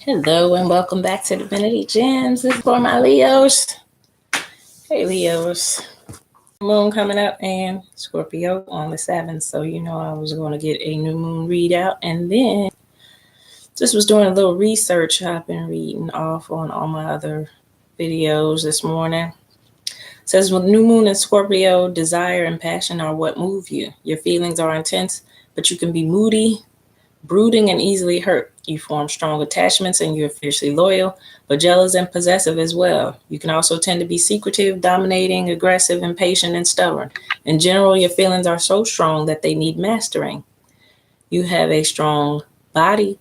Hello and welcome back to Divinity Gems. This is for my Leos. Hey Leos. Moon coming up and Scorpio on the 7th. So you know I was going to get a new moon readout. And then just was doing a little research. I've been reading off on all my other videos this morning. It says with new moon in Scorpio, desire and passion are what move you. Your feelings are intense, but you can be moody, brooding, and easily hurt. You form strong attachments and you're fiercely loyal, but jealous and possessive as well. You can also tend to be secretive, dominating, aggressive, impatient, and stubborn. In general, your feelings are so strong that they need mastering. You have a strong body.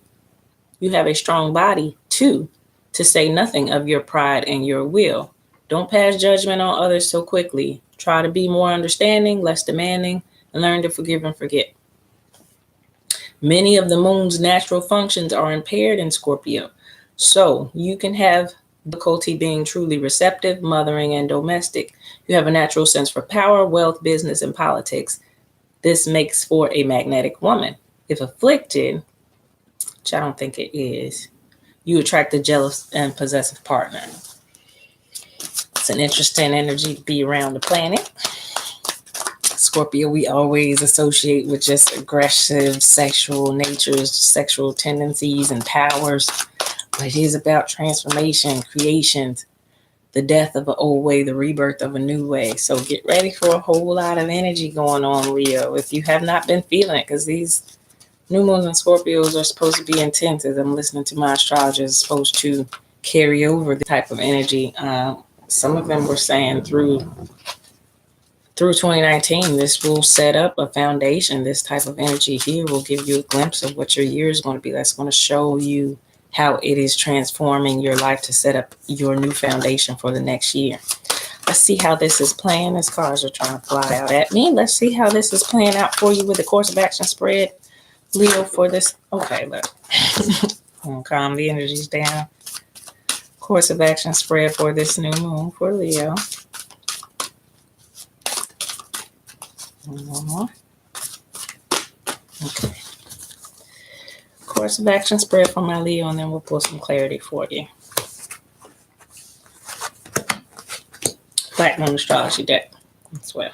Too, to say nothing of your pride and your will. Don't pass judgment on others so quickly. Try to be more understanding, less demanding, and learn to forgive and forget. Many of the moon's natural functions are impaired in Scorpio, so you can have difficulty being truly receptive, mothering, and domestic. You have a natural sense for power, wealth, business, and politics. This makes for a magnetic woman. If afflicted, which I don't think it is, you attract a jealous and possessive partner. It's an interesting energy to be around the planet. Scorpio, we always associate with just aggressive sexual natures, sexual tendencies, and powers. But it is about transformation, creations, the death of an old way, the rebirth of a new way. So get ready for a whole lot of energy going on, Leo, if you have not been feeling it, because these new moons and Scorpios are supposed to be intense. As I'm listening to my astrologers, it's supposed to carry over the type of energy. Some of them were saying through 2019, this will set up a foundation. This type of energy here will give you a glimpse of what your year is going to be. That's going to show you how it is transforming your life to set up your new foundation for the next year. Let's see how this is playing. These cards are trying to fly out at me. Let's see how this is playing out for you with the course of action spread, Leo, for this. Okay, look. I'm going to calm the energies down. Course of action spread for this new moon for Leo. One more. Okay. Course of action spread for my Leo, and then we'll pull some clarity for you. Black Moon Astrology deck as well.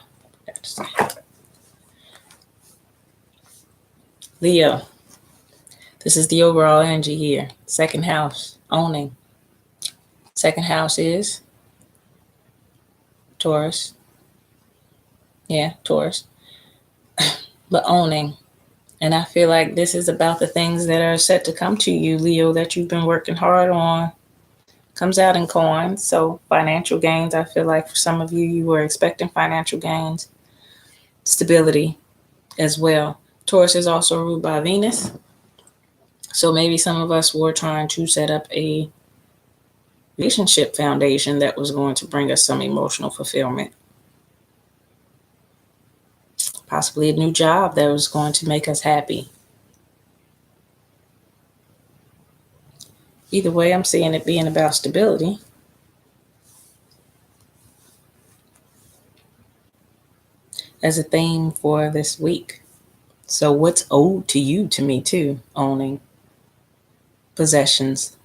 Leo, this is the overall energy here. Second house, owning. Second house is Taurus. Yeah, Taurus. But owning. And I feel like this is about the things that are set to come to you, Leo, that you've been working hard on. Comes out in coins. So financial gains, I feel like for some of you, you were expecting financial gains. Stability as well. Taurus is also ruled by Venus. So maybe some of us were trying to set up a relationship foundation that was going to bring us some emotional fulfillment. Possibly a new job that was going to make us happy. Either way, I'm seeing it being about stability. As a theme for this week. So what's owed to you, to me too, owning possessions,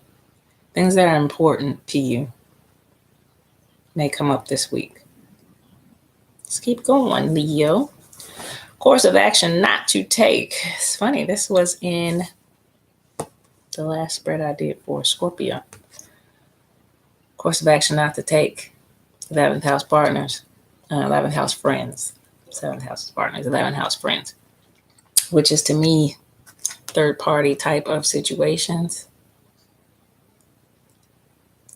things that are important to you may come up this week. Let's keep going, Leo. Course of action not to take. It's funny, this was in the last spread I did for Scorpio. Course of action not to take. 11th house partners, 11th house friends, 7th house partners, 11th house friends, which is to me third party type of situations.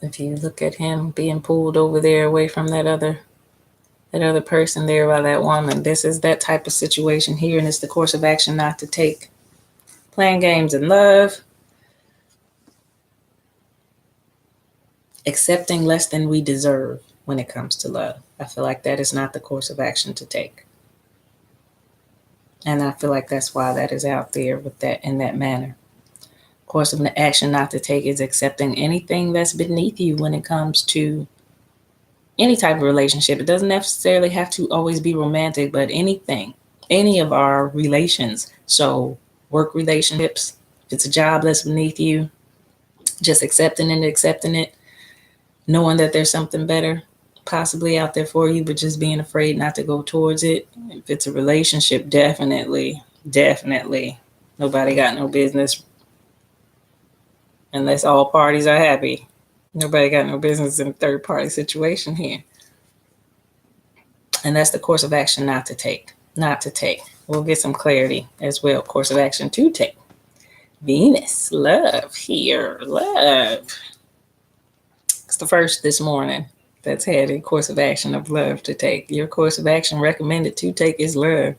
If you look at him being pulled over there away from that other person there by that woman, this is that type of situation here, and it's the course of action not to take. Playing games in love, accepting less than we deserve when it comes to love. I feel like that is not the course of action to take. And I feel like that's why that is out there with that in that manner. Course of action not to take is accepting anything that's beneath you when it comes to any type of relationship. It doesn't necessarily have to always be romantic, but anything, any of our relations. So work relationships, if it's a job that's beneath you, Just accepting it, knowing that there's something better possibly out there for you, but just being afraid not to go towards it. If it's a relationship, definitely. Nobody got no business unless all parties are happy. Nobody got no business in a third party situation here. And that's the course of action not to take. We'll get some clarity as well. Course of action to take. Venus, love here, love. It's the first this morning that's had a course of action of love to take. Your course of action recommended to take is love.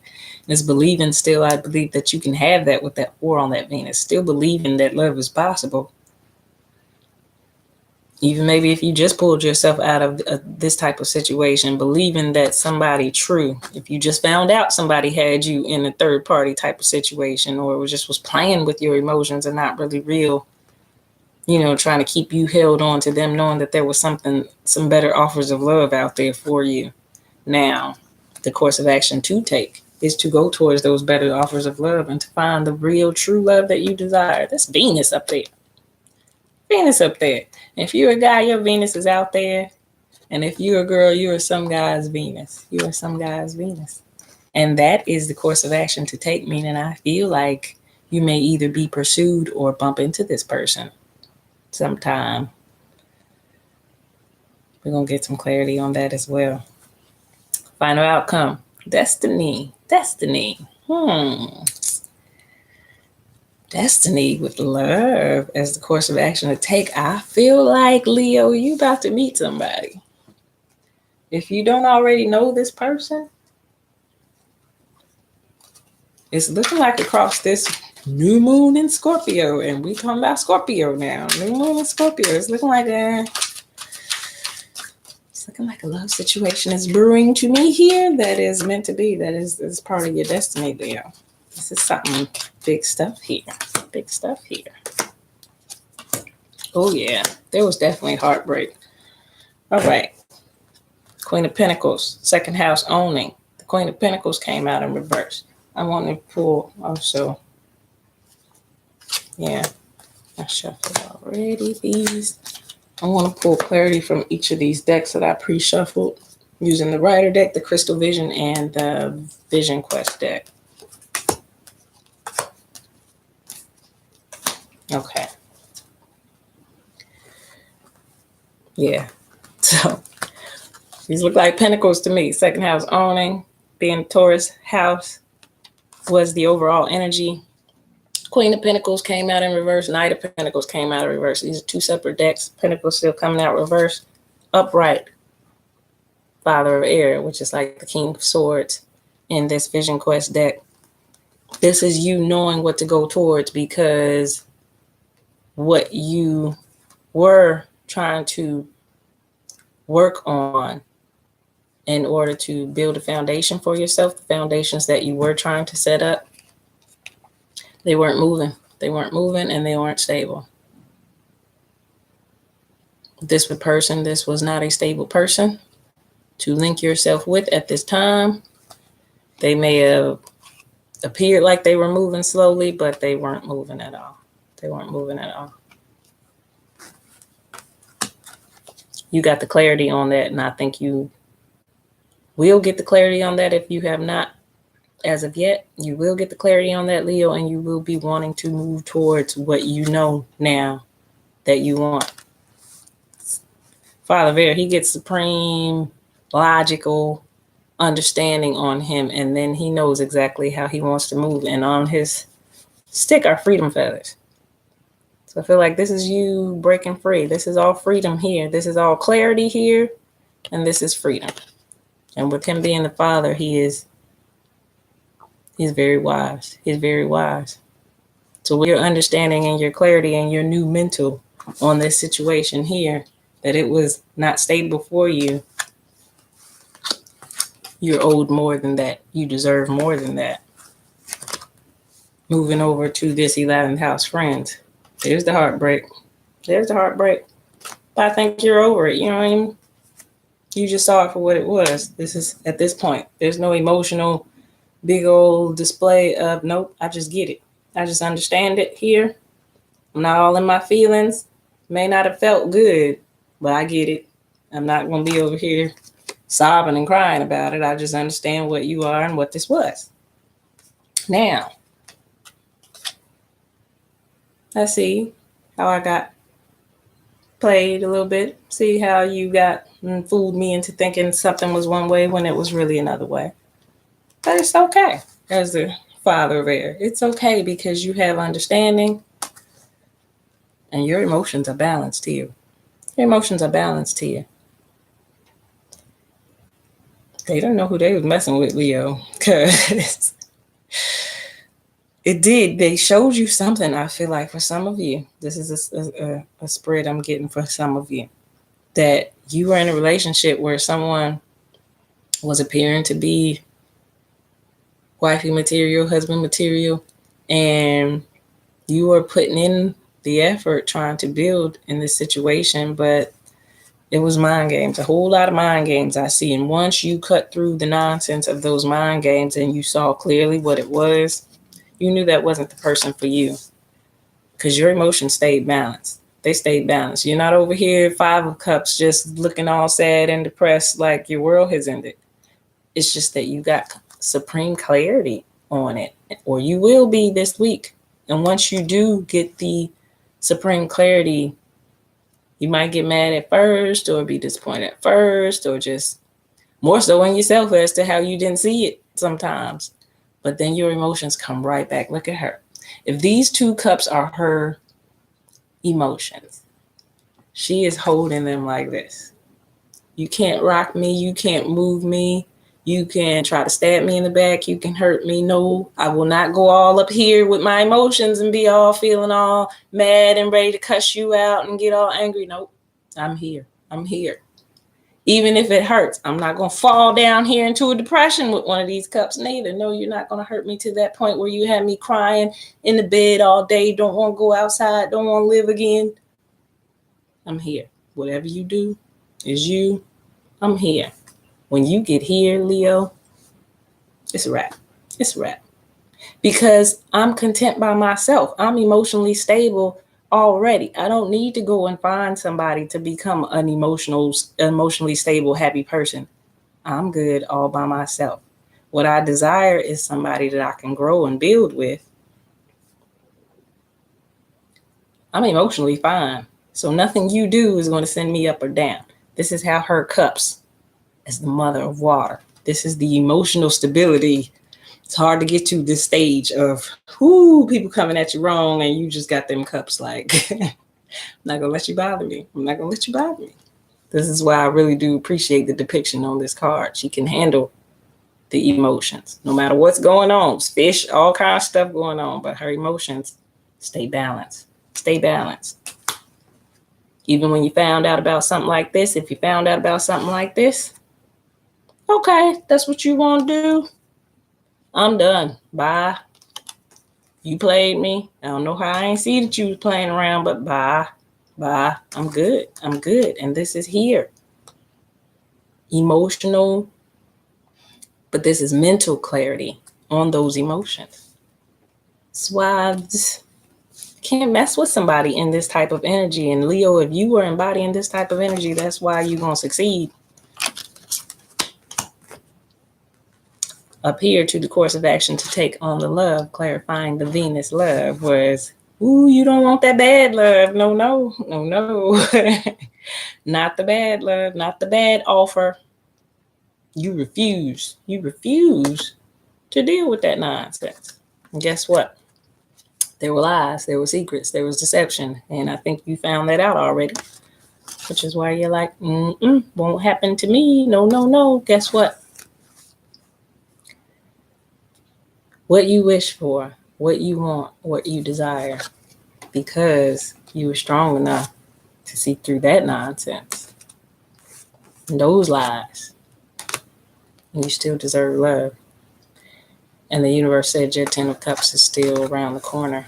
It's believing still, I believe that you can have that with that 4 on that Venus. Still believing that love is possible. Even maybe if you just pulled yourself out of this type of situation, believing that somebody true, if you just found out somebody had you in a third party type of situation, or was playing with your emotions and not really real, trying to keep you held on to them, knowing that there was some better offers of love out there for you. Now, the course of action to take is to go towards those better offers of love and to find the real true love that you desire. That's Venus up there. If you're a guy, your Venus is out there. And if you're a girl, you are some guy's Venus. And that is the course of action to take, meaning I feel like you may either be pursued or bump into this person sometime. We're going to get some clarity on that as well. Final outcome. Destiny. Destiny with love as the course of action to take. I feel like, Leo, you about to meet somebody. If you don't already know this person, it's looking like across this new moon in Scorpio, and we talking about Scorpio now. New moon in Scorpio. It's looking like a love situation is brewing to me here. That is meant to be. That is part of your destiny, Leo. This is something big stuff here. Oh yeah, there was definitely heartbreak. All right. Queen of Pentacles, second house owning. The Queen of Pentacles came out in reverse. I want to pull also. Yeah, I shuffled already these. I want to pull clarity from each of these decks that I pre-shuffled using the Rider deck, the Crystal Vision, and the Vision Quest deck. Okay. Yeah. So these look like pentacles to me. Second house owning, being Taurus house was the overall energy. Queen of Pentacles came out in reverse. Knight of Pentacles came out in reverse. These are two separate decks. Pentacles still coming out reverse. Upright. Father of Air, which is like the King of Swords in this Vision Quest deck. This is you knowing what to go towards, because what you were trying to work on in order to build a foundation for yourself, the foundations that you were trying to set up, they weren't moving. And they weren't stable. This was not a stable person to link yourself with at this time. They may have appeared like they were moving slowly, but they weren't moving at all. You got the clarity on that, and I think you will get the clarity on that if you have not as of yet. You will get the clarity on that, Leo, and you will be wanting to move towards what you know now that you want. Father of Air, he gets supreme logical understanding on him, and then he knows exactly how he wants to move. And on his stick are freedom feathers. So I feel like this is you breaking free. This is all freedom here. This is all clarity here, and this is freedom. And with him being the father, he's very wise. He's very wise. So with your understanding and your clarity and your new mental on this situation here, that it was not stable for you, you're owed more than that. You deserve more than that. Moving over to this 11th house, friends. There's the heartbreak. But I think you're over it. You know what I mean? You just saw it for what it was. This is at this point. There's no emotional big old display of, nope, I just get it. I just understand it here. I'm not all in my feelings. May not have felt good, but I get it. I'm not going to be over here sobbing and crying about it. I just understand what you are and what this was. Now, let's see how I got played a little bit. See how you got fooled me into thinking something was one way when it was really another way. But it's okay. As the father of air, it's okay because you have understanding and your emotions are balanced here. Your emotions are balanced here. They don't know who they was messing with, Leo, because it did. They showed you something, I feel like, for some of you. This is a spread I'm getting for some of you. That you were in a relationship where someone was appearing to be wifey material, husband material, and you were putting in the effort trying to build in this situation, but it was mind games, a whole lot of mind games I see. And once you cut through the nonsense of those mind games and you saw clearly what it was, you knew that wasn't the person for you because your emotions stayed balanced. They stayed balanced. You're not over here, 5 of Cups, just looking all sad and depressed like your world has ended. It's just that you got supreme clarity on it, or you will be this week. And once you do get the supreme clarity, you might get mad at first or be disappointed at first or just more so in yourself as to how you didn't see it sometimes. But then your emotions come right back. Look at her. If these 2 cups are her emotions, she is holding them like this. You can't rock me. You can't move me. You can try to stab me in the back. You can hurt me. No, I will not go all up here with my emotions and be all feeling all mad and ready to cuss you out and get all angry. Nope, I'm here. I'm here. Even if it hurts, I'm not going to fall down here into a depression with one of these cups neither. No, you're not going to hurt me to that point where you have me crying in the bed all day, don't want to go outside, don't want to live again. I'm here. Whatever you do is you. I'm here. When you get here, Leo, it's a wrap. It's a wrap. Because I'm content by myself. I'm emotionally stable already. I don't need to go and find somebody to become an emotionally stable, happy person. I'm good all by myself. What I desire is somebody that I can grow and build with. I'm emotionally fine. So nothing you do is going to send me up or down. This is how her cups, as the mother of water. This is the emotional stability. It's hard to get to this stage of people coming at you wrong and you just got them cups like, I'm not going to let you bother me. I'm not going to let you bother me. This is why I really do appreciate the depiction on this card. She can handle the emotions, no matter what's going on. Fish, all kinds of stuff going on, but her emotions stay balanced. Stay balanced. Even when you found out about something like this, if you found out about something like this, okay, that's what you want to do. I'm done. Bye. You played me. I don't know how I ain't see that you was playing around, but bye. Bye. I'm good. I'm good. And this is here. Emotional, but this is mental clarity on those emotions. That's why I just can't mess with somebody in this type of energy. And Leo, if you were embodying this type of energy, that's why you're going to succeed. Up here to the course of action to take on the love, clarifying the Venus love was, you don't want that bad love. No, no, no, no. Not the bad love, not the bad offer. You refuse to deal with that nonsense. And guess what? There were lies, there were secrets, there was deception. And I think you found that out already, which is why you're like, won't happen to me. No, no, no. Guess what? What you wish for, what you want, what you desire, because you were strong enough to see through that nonsense and those lies. And you still deserve love. And the universe said your 10 of Cups is still around the corner.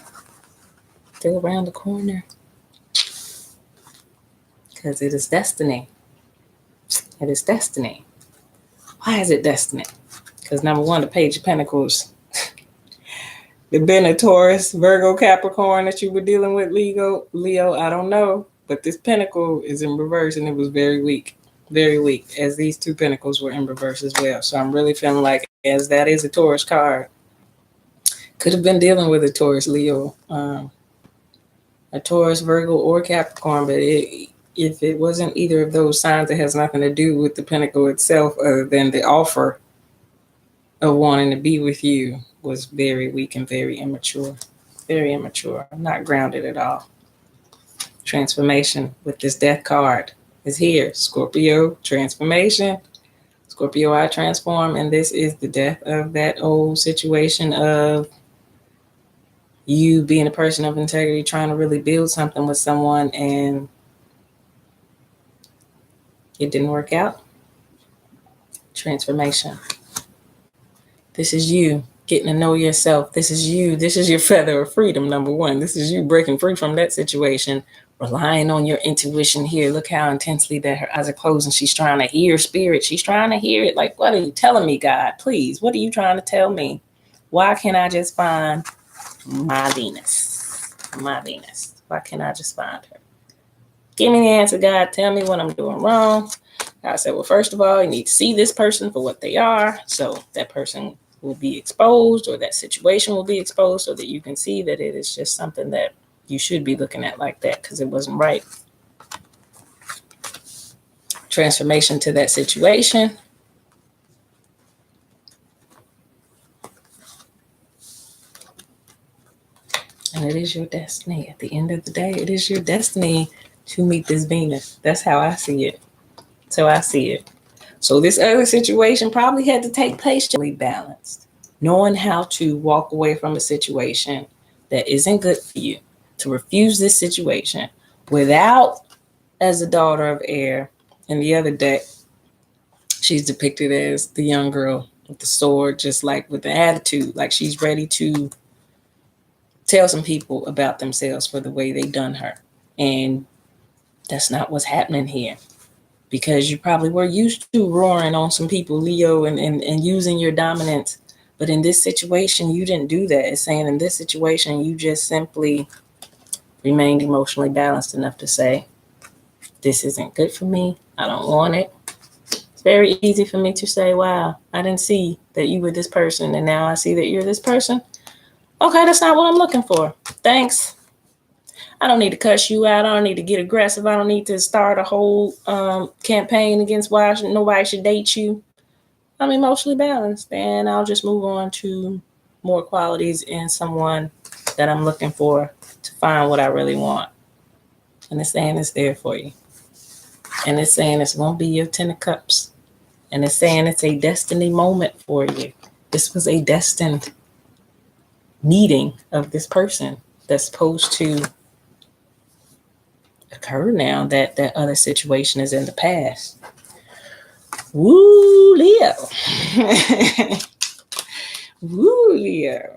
Still around the corner. Because it is destiny. It is destiny. Why is it destiny? Because number one, the Page of Pentacles. The Ben of Taurus, Virgo, Capricorn that you were dealing with, Leo, I don't know. But this pentacle is in reverse, and it was very weak, as these two pentacles were in reverse as well. So I'm really feeling like, as that is a Taurus card, could have been dealing with a Taurus, Leo, a Taurus, Virgo, or Capricorn, but if it wasn't either of those signs, it has nothing to do with the pentacle itself, other than the offer of wanting to be with you was very weak and very immature. Very immature, not grounded at all. Transformation with this death card is here. Scorpio, transformation. Scorpio, I transform, and this is the death of that old situation of you being a person of integrity, trying to really build something with someone, and it didn't work out. Transformation. This is you getting to know yourself. This is you. This is your feather of freedom, number one. This is you breaking free from that situation, relying on your intuition here. Look how intensely that her eyes are closed and she's trying to hear spirit. She's trying to hear it. Like, what are you telling me, God? Please, what are you trying to tell me? Why can't I just find my Venus? My Venus. Why can't I just find her? Give me the answer, God. Tell me what I'm doing wrong. God said, well, first of all, you need to see this person for what they are. So that person will be exposed, or that situation will be exposed, so that you can see that it is just something that you should be looking at like that, because it wasn't right. Transformation to that situation. And it is your destiny. At the end of the day, it is your destiny to meet this Venus. That's how I see it. So I see it. So this other situation probably had to take place to be balanced. Knowing how to walk away from a situation that isn't good for you, to refuse this situation without, as a daughter of air, in the other deck, she's depicted as the young girl with the sword, just like with the attitude, like she's ready to tell some people about themselves for the way they done her. And that's not what's happening here. Because you probably were used to roaring on some people, Leo, and using your dominance. But in this situation, you didn't do that. It's saying in this situation, you just simply remained emotionally balanced enough to say, this isn't good for me. I don't want it. It's very easy for me to say, wow, I didn't see that you were this person, and now I see that you're this person. Okay, that's not what I'm looking for. Thanks. I don't need to cuss you out. I don't need to get aggressive. I don't need to start a whole campaign against why nobody should date you. I'm emotionally balanced, and I'll just move on to more qualities in someone that I'm looking for to find what I really want. And it's saying it's there for you. And it's saying it's going to be your 10 of cups. And it's saying it's a destiny moment for you. This was a destined meeting of this person that's supposed to occur now that that other situation is in the past. Woo, Leo. Woo, Leo.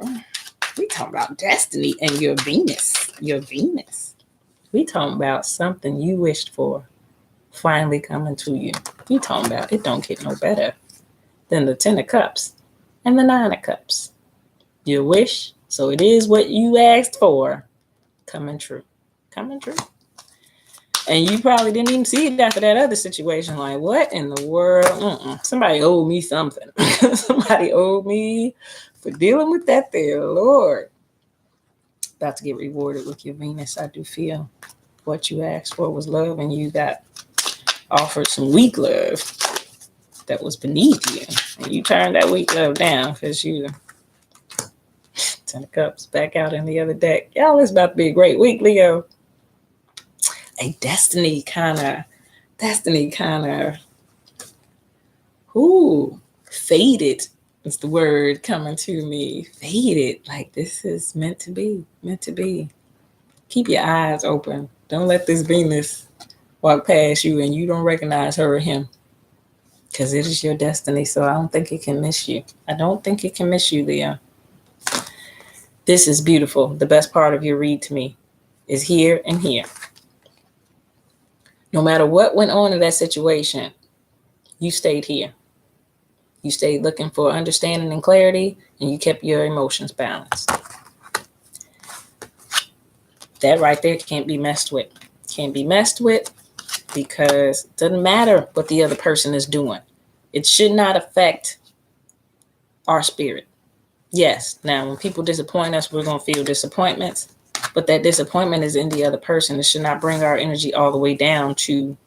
We talking about destiny and your Venus. Your Venus. We talking about something you wished for finally coming to you. We talking about it don't get no better than the 10 of cups and the 9 of cups. Your wish, so it is what you asked for, coming true. Coming true. And you probably didn't even see it after that other situation. Like, what in the world? Somebody owed me something. Somebody owed me for dealing with that there. Lord. About to get rewarded with your Venus. I do feel what you asked for was love, and you got offered some weak love that was beneath you. And you turned that weak love down because you 10 of cups back out in the other deck. Y'all, it's about to be a great week, Leo. A destiny kind of, faded is the word coming to me. Faded, like this is meant to be, meant to be. Keep your eyes open. Don't let this Venus walk past you and you don't recognize her or him, because it is your destiny. So I don't think it can miss you. I don't think it can miss you, Leo. This is beautiful. The best part of your read to me is here and here. No matter what went on in that situation, you stayed here. You stayed looking for understanding and clarity, and you kept your emotions balanced. That right there can't be messed with. can't be messed with, because it doesn't matter what the other person is doing. It should not affect our spirit. Yes, now when people disappoint us, we're going to feel disappointments, but that disappointment is in the other person. It should not bring our energy all the way down to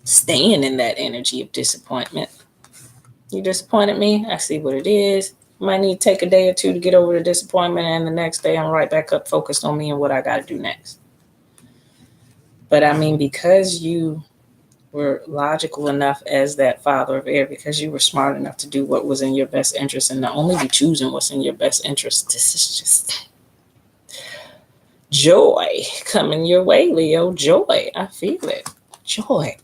staying in that energy of disappointment. You disappointed me. I see what it is. Might need to take a day or two to get over the disappointment, and the next day I'm right back up focused on me and what I got to do next. But I mean, because you were logical enough as that father of air, because you were smart enough to do what was in your best interest and not only be choosing what's in your best interest, this is just joy coming your way, Leo. Joy. I feel it. Joy.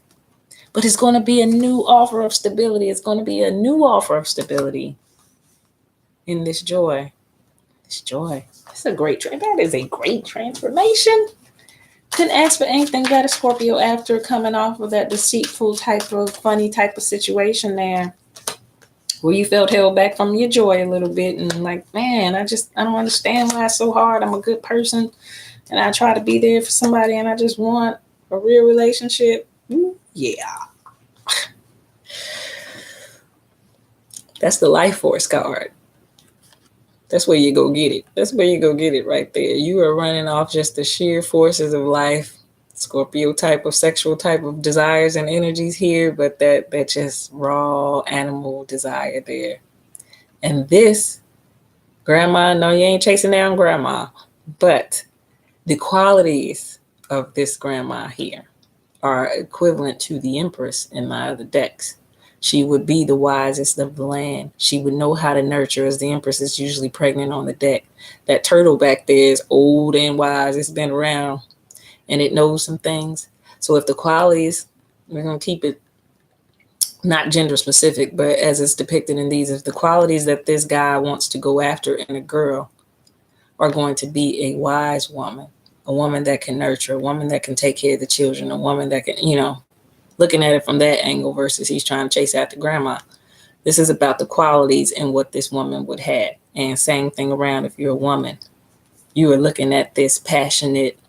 But it's going to be a new offer of stability. It's going to be a new offer of stability in this joy. This joy. That's a great that is a great transformation. Couldn't ask for anything better, Scorpio, after coming off of that deceitful type of funny type of situation there, where you felt held back from your joy a little bit and like, man, I don't understand why it's so hard. I'm a good person and I try to be there for somebody and I just want a real relationship. Yeah. That's the life force card. That's where you go get it. That's where you go get it right there. You are running off just the sheer forces of life. Scorpio type of sexual type of desires and energies here, but that just raw animal desire there. And this, grandma, no, you ain't chasing down grandma, but the qualities of this grandma here are equivalent to the Empress in my other decks. She would be the wisest of the land. She would know how to nurture, as the Empress is usually pregnant on the deck. That turtle back there is old and wise. It's been around and it knows some things. So if the qualities, we're going to keep it not gender specific, but as it's depicted in these, if the qualities that this guy wants to go after in a girl are going to be a wise woman, a woman that can nurture, a woman that can take care of the children, a woman that can, looking at it from that angle versus he's trying to chase after grandma. This is about the qualities and what this woman would have. And same thing around if you're a woman. You are looking at this passionate,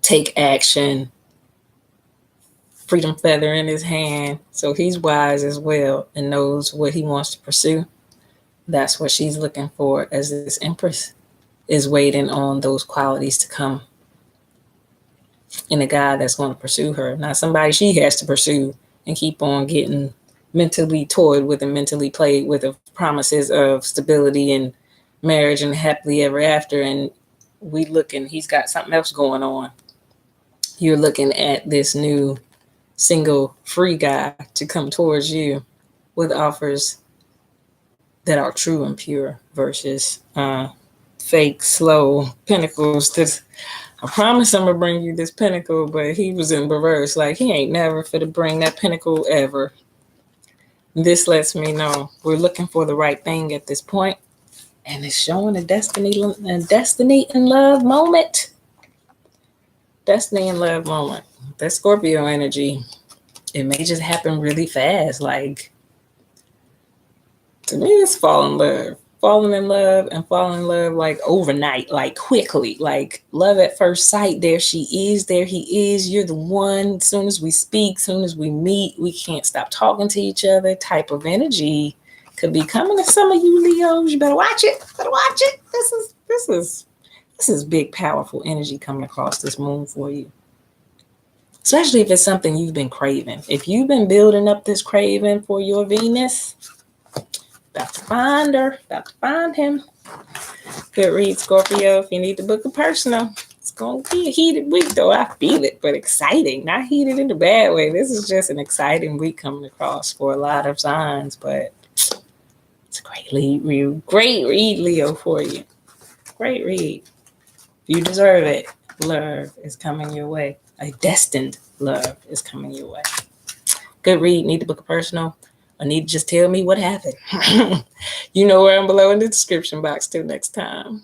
take action, freedom feather in his hand. So he's wise as well and knows what he wants to pursue. That's what she's looking for, as this Empress is waiting on those qualities to come in a guy that's going to pursue her, not somebody she has to pursue and keep on getting mentally toyed with and mentally played with of promises of stability and marriage and happily ever after. And he's got something else going on. You're looking at this new single free guy to come towards you with offers that are true and pure versus fake, slow pinnacles. I promise I'm going to bring you this pinnacle, but he was in reverse. Like, he ain't never fit to bring that pinnacle ever. This lets me know we're looking for the right thing at this point, and it's showing a destiny and love moment. Destiny and love moment. That Scorpio energy, it may just happen really fast. Like, to me, it's falling in love like overnight, like quickly, like love at first sight. There she is, there he is, you're the one. As soon as we speak, as soon as we meet, we can't stop talking to each other type of energy could be coming to some of you Leos. You better watch it. This is big, powerful energy coming across this moon for you. Especially if it's something you've been craving. If you've been building up this craving for your Venus, about to find her, about to find him. Good read, Scorpio. If you need to book a personal, it's going to be a heated week, though. I feel it, but exciting. Not heated in a bad way. This is just an exciting week coming across for a lot of signs, but it's a great read, Leo, for you. Great read. You deserve it. Love is coming your way. A destined love is coming your way. Good read. Need to book a personal. I need to just tell me what happened. You know where I'm below in the description box. Till next time.